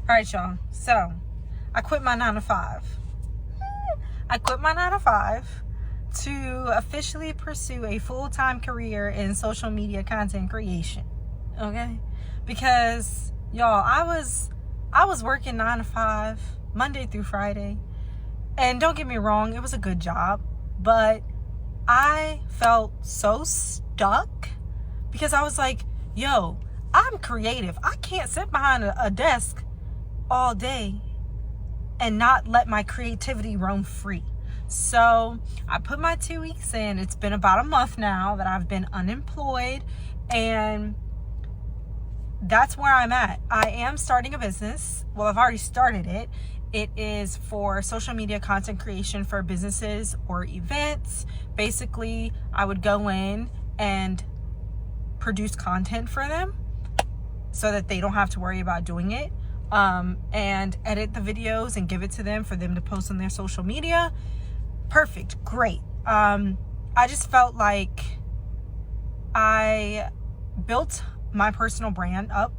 All right, y'all. So I quit my 9 to 5. I quit my 9 to 5 to officially pursue a full-time career in social media content creation. Okay? Because y'all, I was working 9 to 5 Monday through Friday. And don't get me wrong, it was a good job, but I felt so stuck because I was like, yo, I'm creative. I can't sit behind a desk all day and not let my creativity roam free. So I put my 2 weeks in. It's been about a month now that I've been unemployed, and that's where I'm at. I am starting a business. Well, I've already started it. It is for social media content creation for businesses or events. Basically, I would go in and produce content for them so that they don't have to worry about doing it, and edit the videos and give it to them for them to post on their social media. Perfect. Great. I just felt like I built my personal brand up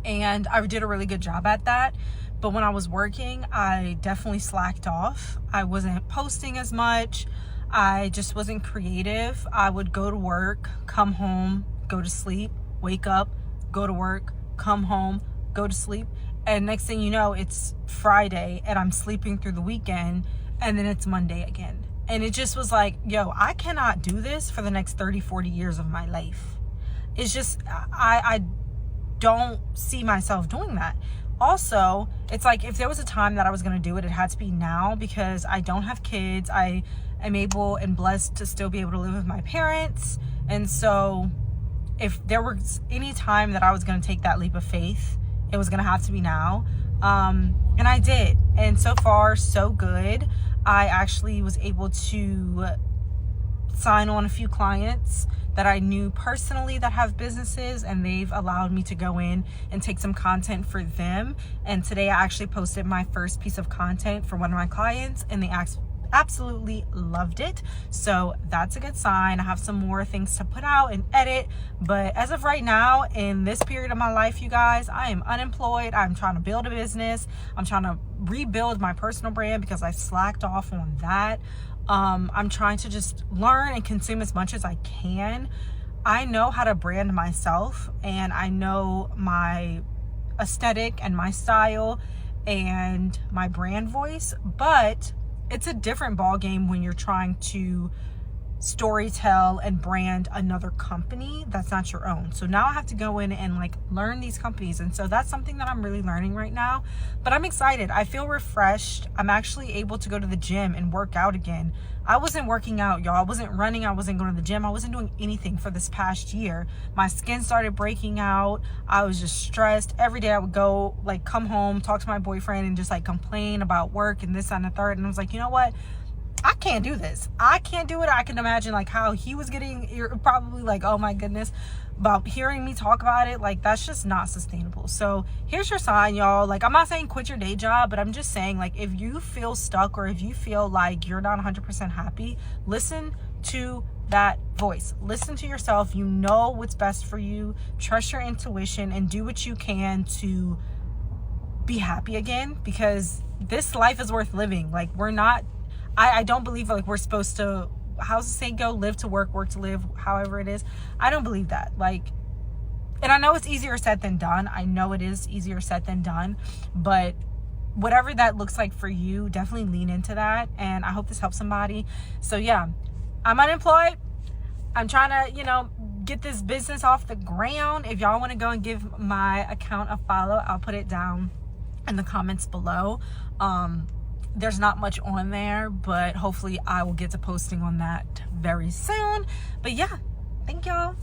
and I did a really good job at that. But when I was working, I definitely slacked off. I wasn't posting as much. I just wasn't creative. I would go to work, come home, go to sleep, wake up, go to work, come home, go to sleep. And next thing you know, it's Friday and I'm sleeping through the weekend, and then it's Monday again. And it just was like, yo, I cannot do this for the next 30, 40 years of my life. It's just, I don't see myself doing that. Also, it's like if there was a time that I was going to do it, it had to be now, because I don't have kids. I am able and blessed to still be able to live with my parents. And so if there was any time that I was going to take that leap of faith, it was going to have to be now. And I did. And so far, so good. I actually was able to sign on a few clients that I knew personally that have businesses, and they've allowed me to go in and take some content for them. And today I actually posted my first piece of content for one of my clients, and they absolutely loved it. So that's a good sign. I have some more things to put out and edit, but as of right now, in this period of my life, you guys, I am unemployed. I'm trying to build a business. I'm trying to rebuild my personal brand because I slacked off on that. I'm trying to just learn and consume as much as I can. I know how to brand myself, and I know my aesthetic and my style and my brand voice, but it's a different ball game when you're trying to storytell and brand another company that's not your own. So now I have to go in and like learn these companies, and so that's something that I'm really learning right now. But I'm excited. I feel refreshed. I'm actually able to go to the gym and work out again. I wasn't working out, y'all. I wasn't running. I wasn't going to the gym. I wasn't doing anything for this past year. My skin started breaking out. I was just stressed. Every day I would go, like, come home, talk to my boyfriend, and just like complain about work and this and the third. And I was like, you know what? I can't do this. I can't do it. I can imagine like how he was getting, you're probably like, oh my goodness, about hearing me talk about it. Like, that's just not sustainable. So here's your sign, y'all. Like, I'm not saying quit your day job, but I'm just saying, like, if you feel stuck or if you feel like you're not 100% happy, listen to that voice. Listen to yourself. You know what's best for you. Trust your intuition and do what you can to be happy again, because this life is worth living. Like, we're not, I don't believe like we're supposed to, how's the saying go, live to work, work to live, however it is. I don't believe that. Like, and I know it's easier said than done. I know it is easier said than done, but whatever that looks like for you, definitely lean into that. And I hope this helps somebody. So yeah, I'm unemployed. I'm trying to, get this business off the ground. If y'all want to go and give my account a follow, I'll put it down in the comments below. There's not much on there, but hopefully I will get to posting on that very soon. But yeah, thank y'all.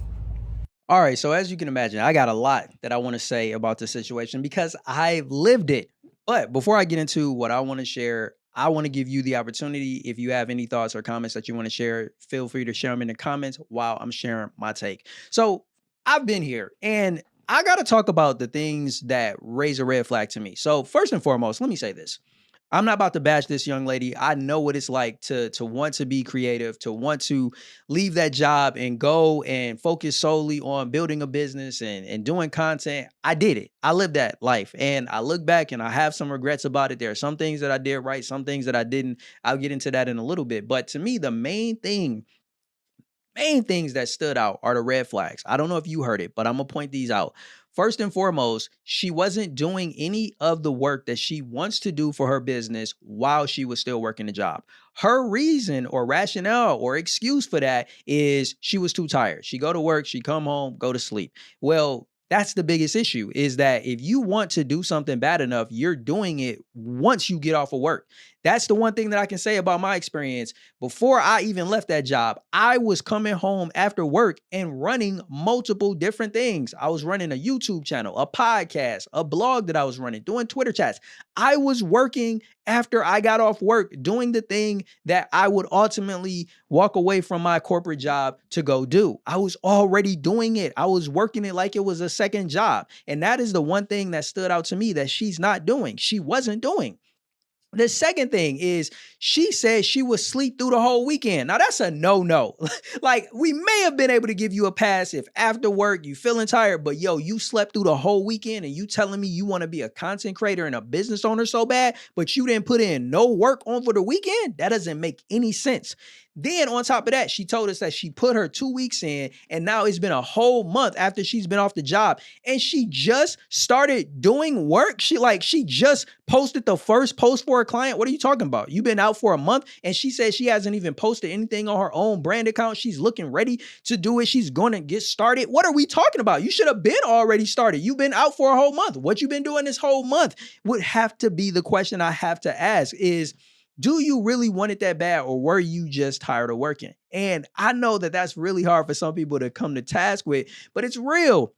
All right, so as you can imagine, I got a lot that I want to say about this situation because I've lived it. But before I get into what I want to share, I want to give you the opportunity. If you have any thoughts or comments that you want to share, feel free to share them in the comments while I'm sharing my take. So I've been here, and I got to talk about the things that raise a red flag to me. So first and foremost, let me say this. I'm not about to bash this young lady. I know what it's like to want to be creative, to want to leave that job and go and focus solely on building a business and doing content. I did it. I lived that life. And I look back and I have some regrets about it. There are some things that I did right, some things that I didn't. I'll get into that in a little bit. But to me, the main things that stood out are the red flags. I don't know if you heard it, but I'm gonna point these out. First and foremost, she wasn't doing any of the work that she wants to do for her business while she was still working the job. Her reason or rationale or excuse for that is she was too tired. She go to work, she come home, go to sleep. Well, that's the biggest issue is that if you want to do something bad enough, you're doing it once you get off of work. That's the one thing that I can say about my experience. Before I even left that job, I was coming home after work and running multiple different things. I was running a YouTube channel, a podcast, a blog that I was running, doing Twitter chats. I was working after I got off work, doing the thing that I would ultimately walk away from my corporate job to go do. I was already doing it. I was working it like it was a second job. And that is the one thing that stood out to me that she's not doing. She wasn't doing. The second thing is she said she would sleep through the whole weekend. Now that's a no-no. Like we may have been able to give you a pass if after work you feeling tired, but yo, you slept through the whole weekend and you telling me you want to be a content creator and a business owner so bad, but you didn't put in no work on for the weekend? That doesn't make any sense. Then on top of that, she told us that she put her 2 weeks in and now it's been a whole month after she's been off the job and she just started doing work. She just posted the first post for a client. What are you talking about? You've been out for a month and she said she hasn't even posted anything on her own brand account. She's looking ready to do it. She's going to get started. What are we talking about? You should have been already started. You've been out for a whole month. What you been doing this whole month would have to be the question I have to ask is, do you really want it that bad or were you just tired of working? And I know that that's really hard for some people to come to task with, but it's real.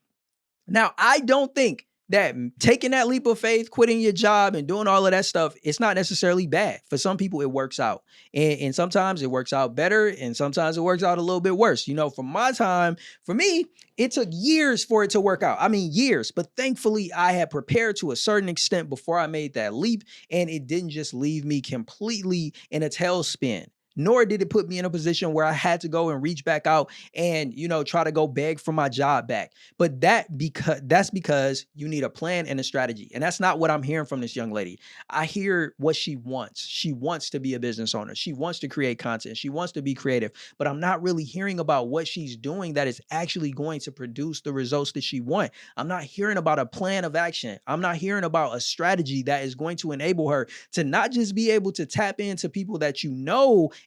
Now, I don't think that taking that leap of faith, quitting your job and doing all of that stuff, it's not necessarily bad. For some people, it works out. And sometimes it works out better and sometimes it works out a little bit worse. You know, from my time, for me, it took years for it to work out. I mean, years. But thankfully, I had prepared to a certain extent before I made that leap. And it didn't just leave me completely in a tailspin. Nor did it put me in a position where I had to go and reach back out and, try to go beg for my job back. But that's because you need a plan and a strategy. And that's not what I'm hearing from this young lady. I hear what she wants. She wants to be a business owner. She wants to create content. She wants to be creative, but I'm not really hearing about what she's doing that is actually going to produce the results that she wants. I'm not hearing about a plan of action. I'm not hearing about a strategy that is going to enable her to not just be able to tap into people that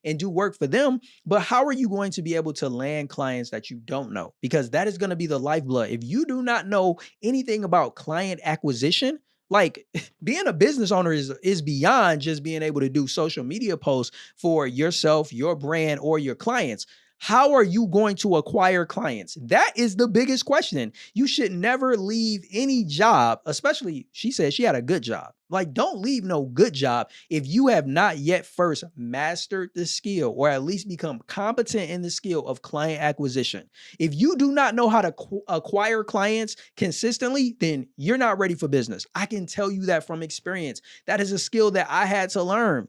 and do work for them, but how are you going to be able to land clients that you don't know? Because that is going to be the lifeblood. If you do not know anything about client acquisition, like being a business owner is beyond just being able to do social media posts for yourself, your brand, or your clients. How are you going to acquire clients? That is the biggest question. You should never leave any job, especially she said she had a good job. Like, don't leave no good job if you have not yet first mastered the skill or at least become competent in the skill of client acquisition. If you do not know how to acquire clients consistently, then you're not ready for business. I can tell you that from experience. That is a skill that I had to learn.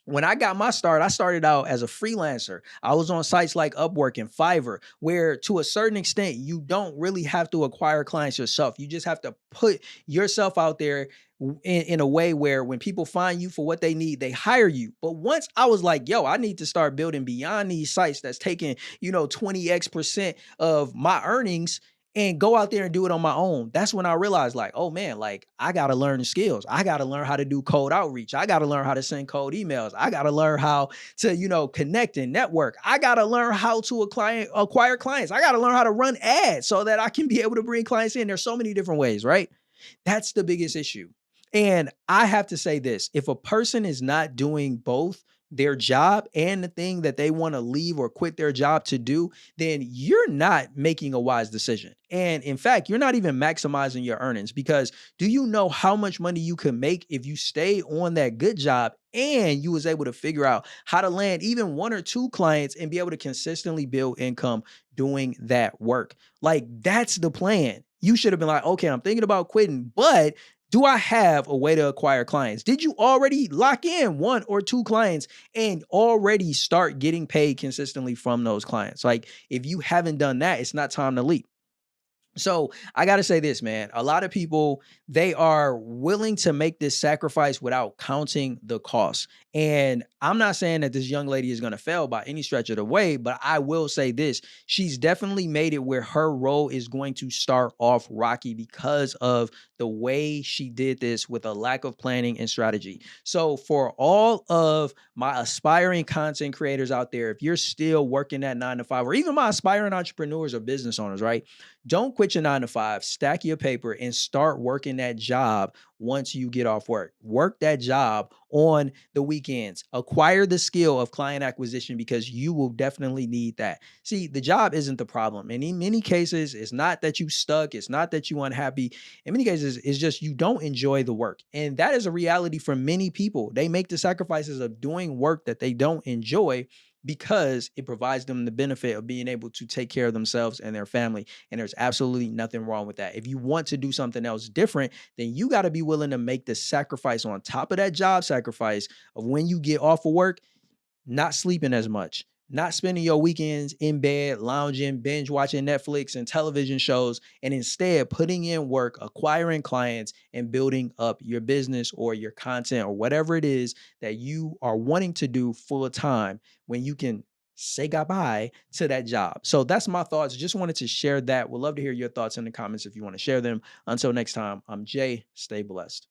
When I got my start, I started out as a freelancer. I was on sites like Upwork and Fiverr, where to a certain extent, you don't really have to acquire clients yourself. You just have to put yourself out there in a way where when people find you for what they need, they hire you. But once I was like, yo, I need to start building beyond these sites that's taking, 20x% of my earnings and go out there and do it on my own. That's when I realized like, oh man, like I got to learn the skills. I got to learn how to do cold outreach. I got to learn how to send cold emails. I got to learn how to, connect and network. I got to learn how to acquire clients. I got to learn how to run ads so that I can be able to bring clients in. There's so many different ways, right? That's the biggest issue. And I have to say this, if a person is not doing both their job and the thing that they want to leave or quit their job to do, then you're not making a wise decision. And in fact, you're not even maximizing your earnings because do you know how much money you can make if you stay on that good job and you was able to figure out how to land even one or two clients and be able to consistently build income doing that work? Like that's the plan. You should have been like, okay, I'm thinking about quitting, but Do I have a way to acquire clients? Did you already lock in one or two clients and already start getting paid consistently from those clients? Like, if you haven't done that, it's not time to leap. So I got to say this, man. A lot of people, they are willing to make this sacrifice without counting the cost. And I'm not saying that this young lady is going to fail by any stretch of the way, but I will say this. She's definitely made it where her role is going to start off rocky because of the way she did this with a lack of planning and strategy. So for all of my aspiring content creators out there, if you're still working that 9 to 5, or even my aspiring entrepreneurs or business owners, right? Don't quit your 9 to 5, stack your paper and start working that job once you get off work. Work that job on the weekends. Acquire the skill of client acquisition because you will definitely need that. See, the job isn't the problem. And in many cases, it's not that you stuck, it's not that you unhappy. In many cases, it's just you don't enjoy the work. And that is a reality for many people. They make the sacrifices of doing work that they don't enjoy because it provides them the benefit of being able to take care of themselves and their family. And there's absolutely nothing wrong with that. If you want to do something else different, then you got to be willing to make the sacrifice on top of that job sacrifice of when you get off of work, not sleeping as much, not spending your weekends in bed, lounging, binge watching Netflix and television shows, and instead putting in work, acquiring clients, and building up your business or your content or whatever it is that you are wanting to do full time when you can say goodbye to that job. So that's my thoughts. Just wanted to share that. Would love to hear your thoughts in the comments if you want to share them. Until next time, I'm Jay. Stay blessed.